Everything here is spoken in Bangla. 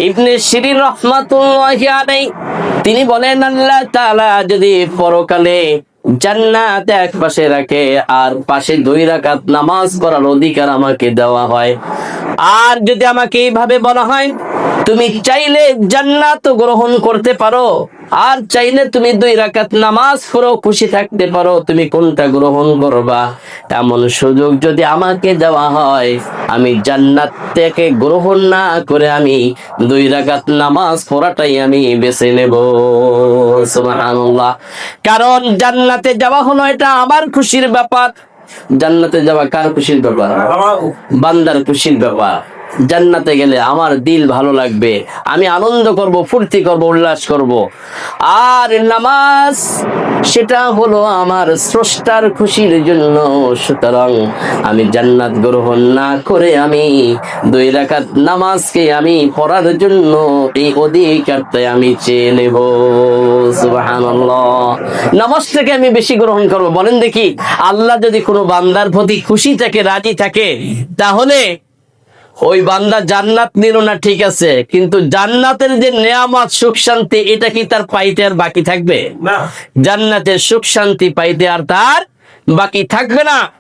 ইবনে সিরিন রাহমাতুল্লাহি আলাইহি তিনি বলেন, আল্লাহ তাআলা যদি পরকালে জান্নাত এক পাশে রাখে আর পাশে 2 রাকাত নামাজ পড়ার অধিকার আমাকে দেওয়া হয়, আর যদি আমাকে এইভাবে বলা হয় তুমি চাইলে জান্নাত গ্রহণ করতে পারো আর চাইলে তুমি 2 রাকাত নামাজ পড়ো, খুশি থাকতে পারো, তুমি কোনটা গ্রহণ করবা? এমন সুযোগ যদি আমাকে দেওয়া হয়, আমি জান্নাত থেকে গ্রহণ না করে আমি 2 রাকাত নামাজ পড়াটাই আমি বেছে নেব। সুবহানাল্লাহ। কারণ জান্নাতে যাওয়া হলো এটা আমার খুশির ব্যাপার। জান্নাতে যাওয়া কার খুশির ব্যাপার? বান্দার খুশির ব্যাপার। জান্নাতে গেলে আমার দিল ভালো লাগবে, আমি আনন্দ করব, ফুর্তি করব, উল্লাস করব। আর নামাজ সেটা হলো আমার স্রষ্টার খুশির জন্য। সুতরাং আমি জান্নাত গ্রহণ না করে আমি 2 রাকাত নামাজকে আমি পড়ার জন্য এই অধিকারটাই আমি চেয়ে নেব। সুবহানাল্লাহ। নামাজটাকে আমি বেশি গ্রহণ করব। বলেন দেখি, আল্লাহ যদি কোনো বান্দার প্রতি খুশি থাকে, রাজি থাকে, তাহলে ওই বান্দা জান্নাত নিল না ঠিক আছে, কিন্তু জান্নাতের যে নেয়ামত, সুখ শান্তি, এটা কি তার পাইতে আর বাকি থাকবে? না। জান্নাতের সুখ শান্তি পাইতে আর তার বাকি থাকবে না।